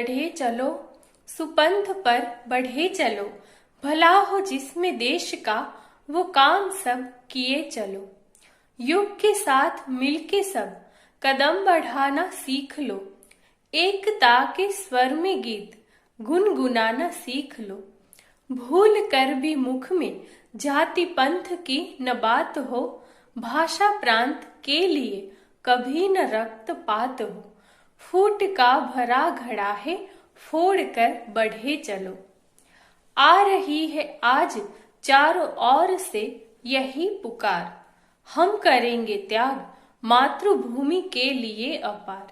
लढ़े चलो, सुपंथ पर बढ़े चलो, भला हो जिसमें देश का वो काम सब किए चलो। युग के साथ मिलके सब कदम बढ़ाना सीख लो, एकता के स्वर में गीत गुनगुनाना सीख लो। भूल कर भी मुख में जाति पंथ की न बात हो, भाषा प्रांत के लिए कभी न रक्तपात हो। फूट का भरा घड़ा है, फोड़ कर बढ़े चलो। आ रही है आज चारों ओर से यही पुकार, हम करेंगे त्याग मातृभूमि के लिए अपार।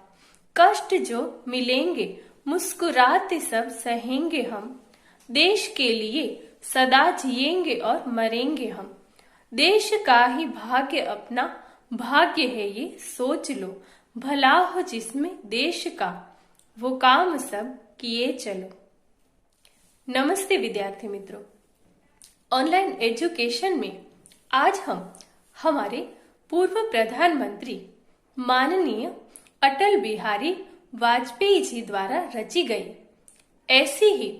कष्ट जो मिलेंगे मुस्कुराते सब सहेंगे हम, देश के लिए सदा जिएंगे और मरेंगे हम। देश का ही भाग्य अपना भाग्य है ये सोच लो, भला हो जिसमें देश का वो काम सब किए चलो। नमस्ते विद्यार्थी मित्रों, ऑनलाइन एजुकेशन में आज हम हमारे पूर्व प्रधानमंत्री माननीय अटल बिहारी वाजपेयी जी द्वारा रची गई ऐसी ही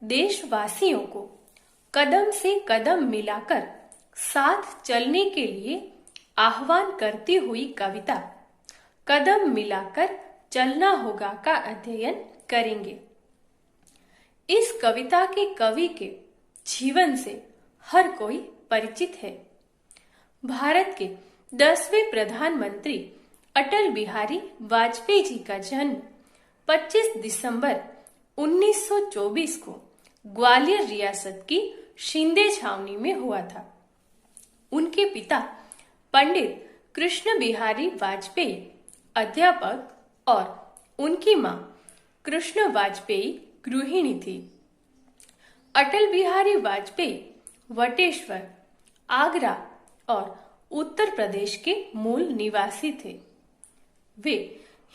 देशवासियों को कदम से कदम मिलाकर साथ चलने के लिए आह्वान करती हुई कविता कदम मिलाकर चलना होगा का अध्ययन करेंगे। इस कविता के कवि के जीवन से हर कोई परिचित है। भारत के 10वें प्रधानमंत्री अटल बिहारी वाजपेयी जी का जन्म 25 दिसंबर 1924 को ग्वालियर रियासत की शिंदे छावनी में हुआ था। उनके पिता पंडित कृष्ण बिहारी वाजपेयी अध्यापक और उनकी मां कृष्ण वाजपेयी गृहिणी थी। अटल बिहारी वाजपेयी वटेश्वर, आगरा और उत्तर प्रदेश के मूल निवासी थे। वे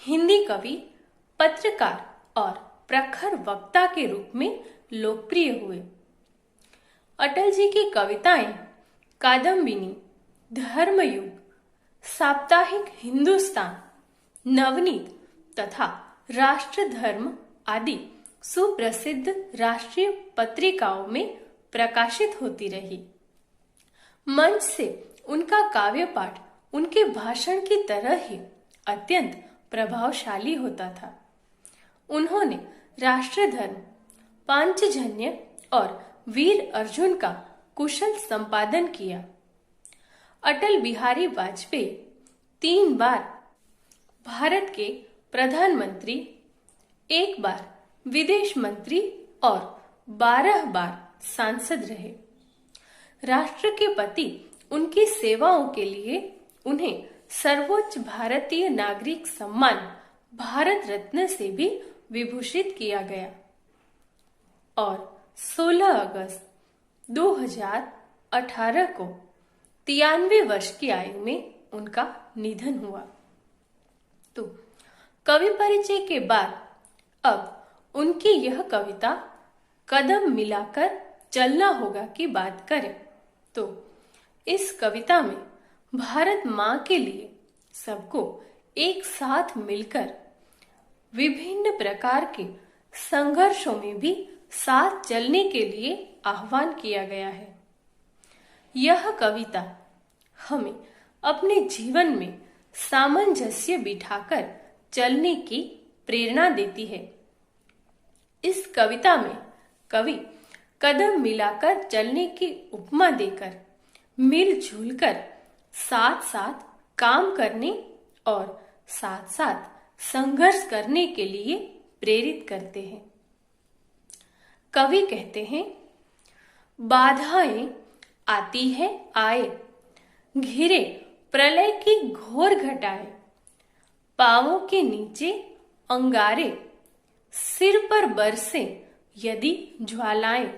हिंदी कवि, पत्रकार और प्रखर वक्ता के रूप में लोकप्रिय हुए। अटल जी की कविताएं कादम्बिनी, धर्मयुग, साप्ताहिक हिंदुस्तान, नवनीत तथा राष्ट्र धर्म आदि सुप्रसिद्ध राष्ट्रीय पत्रिकाओं में प्रकाशित होती रही। मंच से उनका काव्य पाठ उनके भाषण की तरह ही अत्यंत प्रभावशाली होता था। उन्होंने राष्ट्र धर्म, पांचजन्य और वीर अर्जुन का कुशल संपादन किया। अटल बिहारी वाजपेयी 3 बार भारत के प्रधानमंत्री, 1 बार विदेश मंत्री और 12 बार सांसद रहे। राष्ट्र के प्रति उनकी सेवाओं के लिए उन्हें सर्वोच्च भारतीय नागरिक सम्मान भारत रत्न से भी विभूषित किया गया और 16 अगस्त 2018 को 93 वर्ष की आयु में उनका निधन हुआ। तो कवि परिचय के बाद अब उनकी यह कविता कदम मिलाकर चलना होगा की बात करें तो इस कविता में भारत मां के लिए सबको एक साथ मिलकर विभिन्न प्रकार के संघर्षों में भी साथ चलने के लिए आह्वान किया गया है। यह कविता हमें अपने जीवन में सामंजस्य बिठाकर चलने की प्रेरणा देती है। इस कविता में कवि कदम मिलाकर चलने की उपमा देकर मिलजुल कर साथ साथ काम करने और साथ साथ संघर्ष करने के लिए प्रेरित करते हैं। कवि कहते हैं, बाधाएं आती है आए, घिरे प्रलय की घोर घटाए, पांवों के नीचे अंगारे, सिर पर बरसे यदि ज्वालाएं,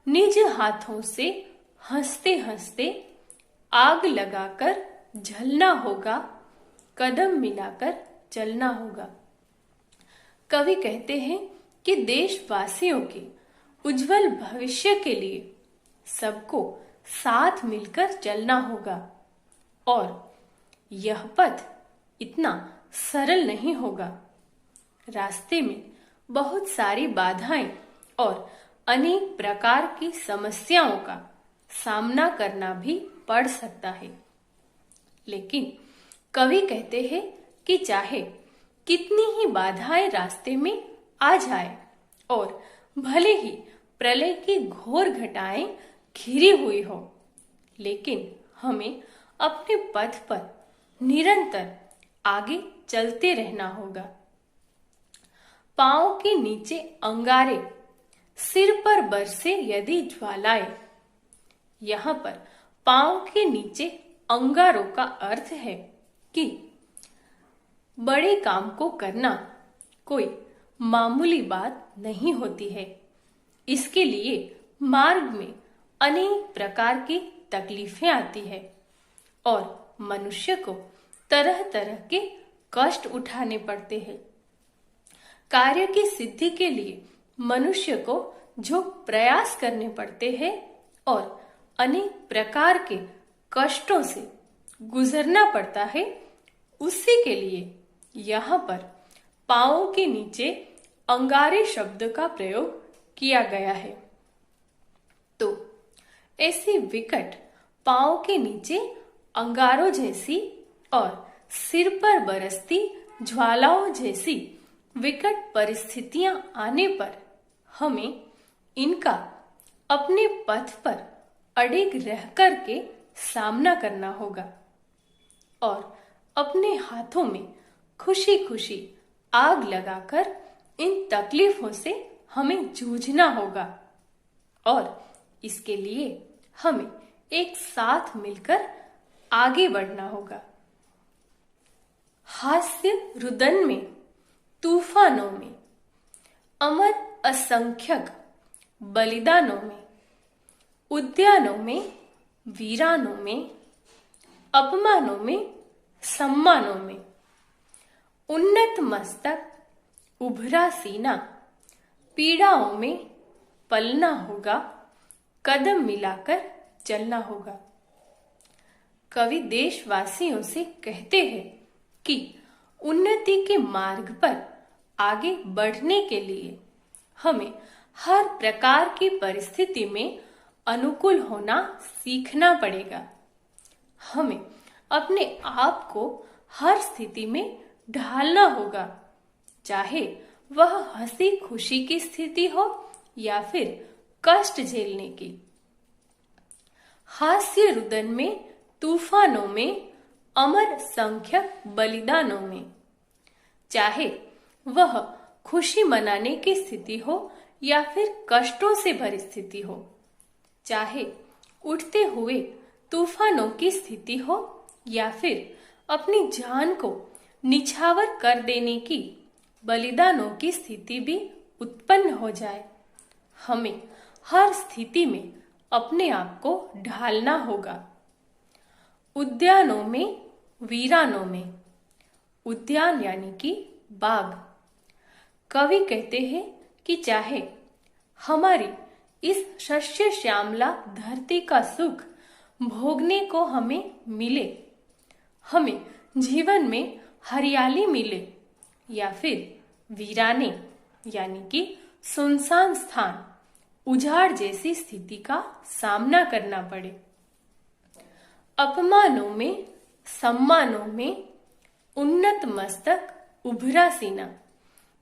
निज हाथों से हंसते हंसते आग लगाकर जलना होगा, कदम मिलाकर चलना होगा। कवि कहते हैं कि देशवासियों के उज्जवल भविष्य के लिए सबको साथ मिलकर चलना होगा और यह पथ इतना सरल नहीं होगा। रास्ते में बहुत सारी बाधाएं और अनेक प्रकार की समस्याओं का सामना करना भी पड़ सकता है। लेकिन कवि कहते हैं कि चाहे कितनी ही बाधाएं रास्ते में आ जाए और भले ही प्रलय की घोर घटाएं घिरी हुई हो, लेकिन हमें अपने पथ पर निरंतर आगे चलते रहना होगा। पांव के नीचे अंगारे, सिर पर बरसे यदि ज्वालाएं। यहाँ पर पांव के नीचे अंगारों का अर्थ है कि बड़े काम को करना कोई मामूली बात नहीं होती है। इसके लिए मार्ग में अनेक प्रकार की तकलीफें आती है और मनुष्य को तरह तरह के कष्ट उठाने पड़ते हैं। कार्य की सिद्धि के लिए मनुष्य को जो प्रयास करने पड़ते हैं और अनेक प्रकार के कष्टों से गुजरना पड़ता है, उसी के लिए यहाँ पर पांवों के नीचे अंगारे शब्द का प्रयोग किया गया है। तो ऐसी विकट पांव के नीचे अंगारों जैसी और सिर पर बरसती ज्वालाओं जैसी विकट परिस्थितियां आने पर हमें इनका अपने पथ पर अडिग रह करके सामना करना होगा और अपने हाथों में खुशी खुशी आग लगाकर इन तकलीफों से हमें जूझना होगा और इसके लिए हमें एक साथ मिलकर आगे बढ़ना होगा। हास्य रुदन में, तूफानों में, अमर असंख्यक बलिदानों में, उद्यानों में, वीरानों में, अपमानों में, सम्मानों में, उन्नत मस्तक, उभरा सीना, पीड़ाओं में पलना होगा, कदम मिलाकर चलना होगा। कवि देशवासियों से कहते हैं कि उन्नति के मार्ग पर आगे बढ़ने के लिए हमें हर प्रकार की परिस्थिति में अनुकूल होना सीखना पड़ेगा। हमें अपने आप को हर स्थिति में ढालना होगा, चाहे वह हंसी खुशी की स्थिति हो या फिर कष्ट झेलने की। हास्य रुदन में, तूफानों में, अमर संख्यक बलिदानों में, चाहे वह खुशी मनाने की स्थिति हो या फिर कष्टों से भरी स्थिति हो, चाहे उठते हुए तूफानों की स्थिति हो या फिर अपनी जान को निछावर कर देने की बलिदानों की स्थिति भी उत्पन्न हो जाए, हमें हर स्थिति में अपने आप को ढालना होगा। उद्यानों में, वीरानों में, उद्यान यानी कि बाग। कवि कहते हैं कि चाहे हमारी इस शस्य श्यामला धरती का सुख भोगने को हमें मिले, हमें जीवन में हरियाली मिले या फिर वीराने यानी कि सुनसान स्थान, उजाड़ जैसी स्थिति का सामना करना पड़े। अपमानों में, सम्मानों में, उन्नत मस्तक, उभरा सीना।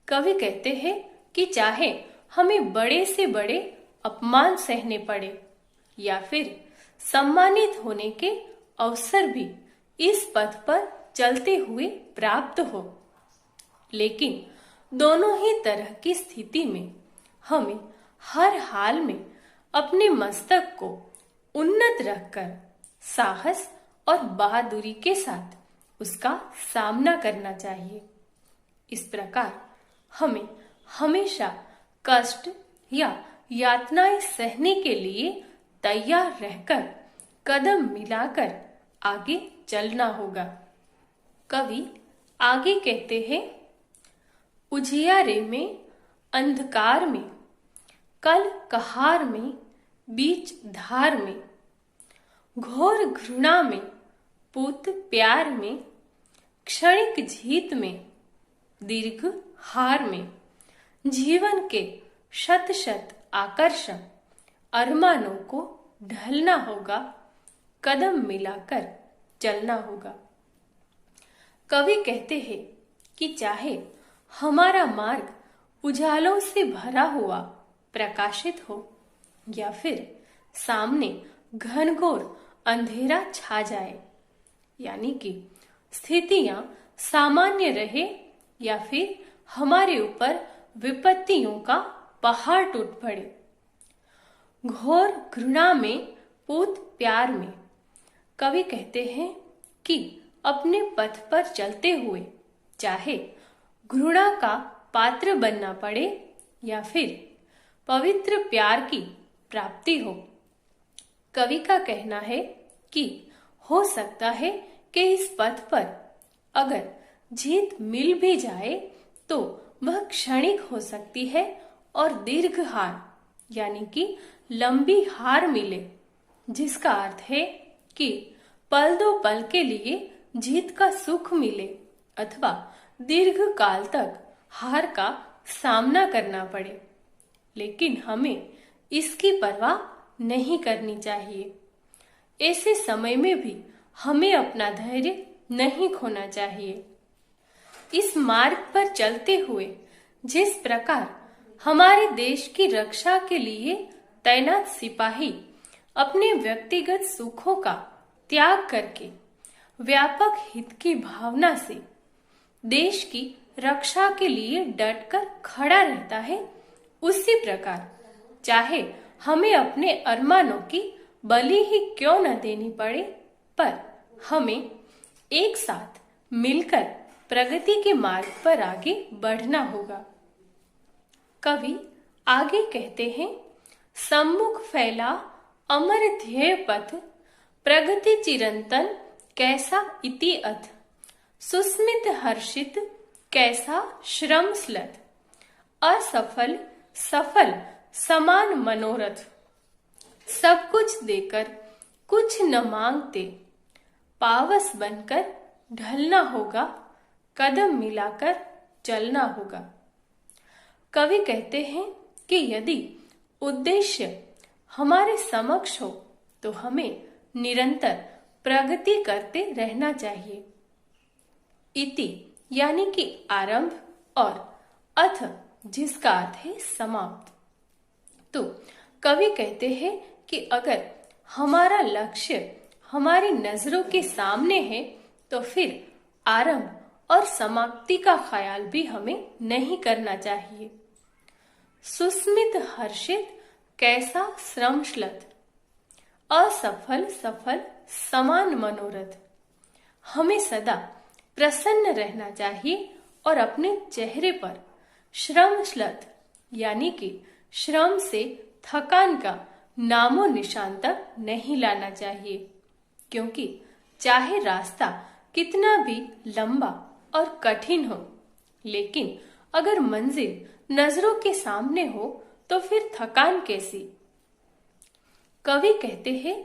कवि कहते हैं कि चाहे हमें बड़े से बड़े अपमान सहने पड़े या फिर सम्मानित होने के अवसर भी इस पथ पर चलते हुए प्राप्त हो, लेकिन दोनों ही तरह की स्थिति में हमें हर हाल में अपने मस्तक को उन्नत रखकर साहस और बहादुरी के साथ उसका सामना करना चाहिए। इस प्रकार हमें हमेशा कष्ट या यातनाएं सहने के लिए तैयार रहकर कदम मिलाकर आगे चलना होगा। कवि आगे कहते हैं, उजियारे में, अंधकार में, कल कहार में, बीच धार में, घोर घृणा में, पूत प्यार में, क्षणिक जीत में, दीर्घ हार में, जीवन के शत शत आकर्षण अरमानों को ढलना होगा, कदम मिलाकर चलना होगा। कवि कहते हैं कि चाहे हमारा मार्ग उजालों से भरा हुआ प्रकाशित हो या फिर सामने घनघोर अंधेरा छा जाए, यानी कि स्थितियां सामान्य रहे या फिर हमारे ऊपर विपत्तियों का पहाड़ टूट पड़े। घोर घृणा में पूत प्यार में कवि कहते हैं कि अपने पथ पर चलते हुए चाहे घृणा का पात्र बनना पड़े या फिर पवित्र प्यार की प्राप्ति हो। कवि का कहना है कि हो सकता है कि इस पथ पर अगर जीत मिल भी जाए तो वह क्षणिक हो सकती है और दीर्घ हार यानी कि लंबी हार मिले, जिसका अर्थ है कि पल दो पल के लिए जीत का सुख मिले अथवा दीर्घ काल तक हार का सामना करना पड़े। लेकिन हमें इसकी परवाह नहीं करनी चाहिए। ऐसे समय में भी हमें अपना धैर्य नहीं खोना चाहिए। इस मार्ग पर चलते हुए जिस प्रकार हमारे देश की रक्षा के लिए तैनात सिपाही अपने व्यक्तिगत सुखों का त्याग करके व्यापक हित की भावना से देश की रक्षा के लिए डटकर खड़ा रहता है, उसी प्रकार चाहे हमें अपने अरमानों की बलि ही क्यों न देनी पड़े, पर हमें एक साथ मिलकर प्रगति के मार्ग पर आगे बढ़ना होगा। कवि आगे कहते हैं, सम्मुख फैला अमर ध्येय पथ, प्रगति चिरंतन कैसा इति अथ, सुस्मित हर्षित कैसा श्रम स्लथ, असफल सफल समान मनोरथ, सब कुछ देकर कुछ न मांगते, पावस बनकर ढलना होगा, कदम मिलाकर चलना होगा। कवि कहते हैं कि यदि उद्देश्य हमारे समक्ष हो तो हमें निरंतर प्रगति करते रहना चाहिए। इति यानी कि आरंभ और अथ जिसका अर्थ है समाप्त। तो कवि कहते हैं कि अगर हमारा लक्ष्य हमारी नजरों के सामने है तो फिर आरंभ और समाप्ति का ख्याल भी हमें नहीं करना चाहिए। सुस्मित हर्षित कैसा श्रमश्लथ, असफल सफल समान मनोरथ, हमें सदा प्रसन्न रहना चाहिए और अपने चेहरे पर श्रमश्लथ यानी कि श्रम से थकान का नामो निशान तक नहीं लाना चाहिए, क्योंकि चाहे रास्ता कितना भी लंबा और कठिन हो, लेकिन अगर मंजिल नजरों के सामने हो तो फिर थकान कैसी। कवि कहते हैं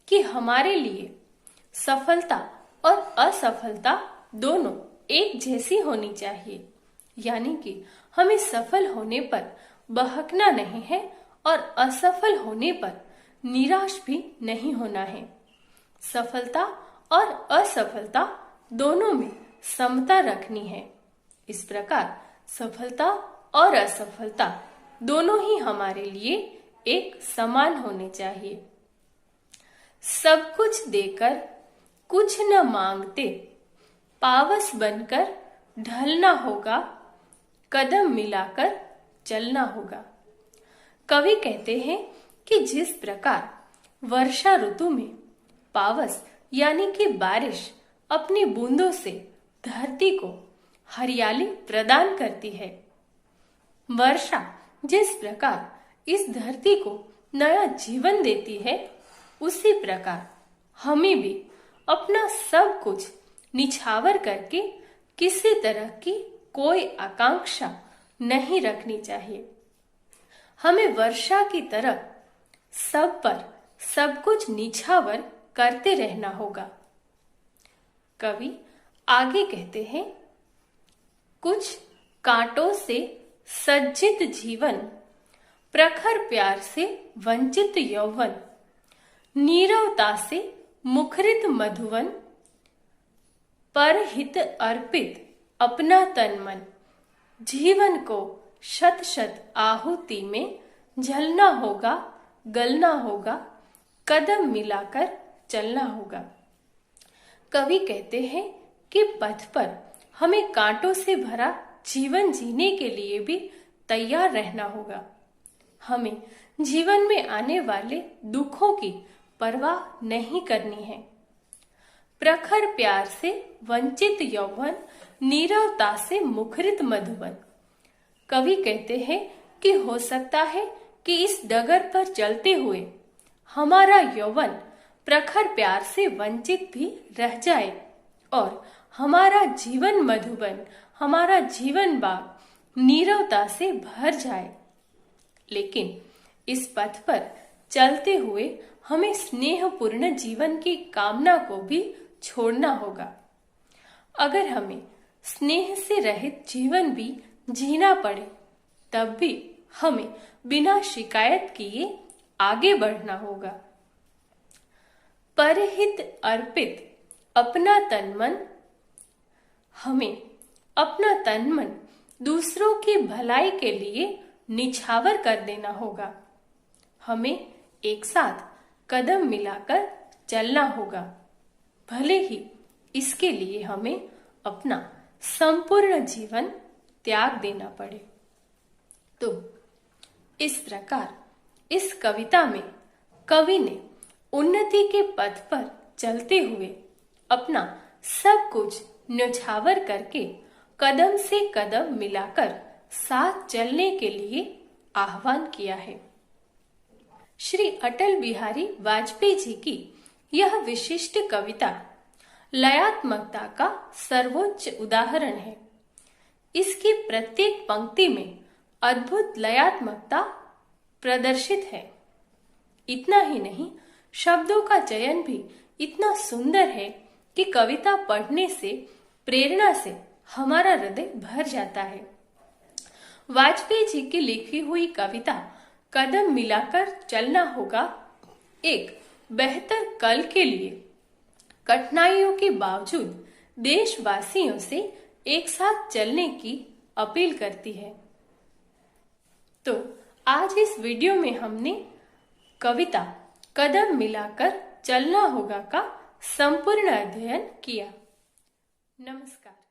कि हमारे लिए सफलता और असफलता दोनों एक जैसी होनी चाहिए, यानी कि हमें सफल होने पर बहकना नहीं है और असफल होने पर निराश भी नहीं होना है। सफलता और असफलता दोनों में समता रखनी है। इस प्रकार सफलता और असफलता दोनों ही हमारे लिए एक समान होने चाहिए। सब कुछ देकर कुछ न मांगते, पावस बनकर ढलना होगा, कदम मिलाकर चलना होगा। कवि कहते हैं कि जिस प्रकार वर्षा ऋतु में पावस यानी कि बारिश अपनी बूंदों से धरती को हरियाली प्रदान करती है, वर्षा जिस प्रकार इस धरती को नया जीवन देती है, उसी प्रकार हमें भी अपना सब कुछ निछावर करके किसी तरह की कोई आकांक्षा नहीं रखनी चाहिए। हमें वर्षा की तरह सब पर सब कुछ निछावर करते रहना होगा। कवि आगे कहते हैं, कुछ कांटों से सज्जित जीवन, प्रखर प्यार से वंचित यौवन, नीरवता से मुखरित मधुवन, परहित अर्पित अपना तन मन, जीवन को शत शत आहुति में झलना होगा, गलना होगा, कदम मिलाकर चलना होगा। कवि कहते हैं कि पथ पर हमें कांटों से भरा जीवन जीने के लिए भी तैयार रहना होगा। हमें जीवन में आने वाले दुखों की परवाह नहीं करनी है। प्रखर प्यार से वंचित यौवन, नीरवता से मुखरित मधुबन। कवि कहते हैं कि हो सकता है कि इस डगर पर चलते हुए हमारा यौवन प्रखर प्यार से वंचित भी रह जाए और हमारा जीवन मधुबन, हमारा जीवन बाग नीरवता से भर जाए। लेकिन इस पथ पर चलते हुए हमें स्नेहपूर्ण जीवन की कामना को भी छोड़ना होगा। अगर हमें स्नेह से रहित जीवन भी जीना पड़े, तब भी हमें बिना शिकायत किए आगे बढ़ना होगा। परहित अर्पित अपना तन मन, हमें अपना तन मन दूसरों की भलाई के लिए निछावर कर देना होगा। हमें एक साथ कदम मिलाकर चलना होगा, भले ही इसके लिए हमें अपना संपूर्ण जीवन त्याग देना पड़े। तो इस प्रकार इस कविता में कवि ने उन्नति के पथ पर चलते हुए अपना सब कुछ न्यौछावर करके कदम से कदम मिलाकर साथ चलने के लिए आह्वान किया है। श्री अटल बिहारी वाजपेयी जी की यह विशिष्ट कविता लयात्मकता का सर्वोच्च उदाहरण है। इसकी प्रत्येक पंक्ति में अद्भुत लयात्मकता प्रदर्शित है। इतना ही नहीं, शब्दों का चयन भी इतना सुंदर है कि कविता पढ़ने से, प्रेरणा से हमारा हृदय भर जाता है। वाजपेयी जी की लिखी हुई कविता कदम मिलाकर चलना होगा एक बेहतर कल के लिए कठिनाइयों के बावजूद देशवासियों से एक साथ चलने की अपील करती है। तो आज इस वीडियो में हमने कविता कदम मिलाकर चलना होगा का संपूर्ण अध्ययन किया। नमस्कार।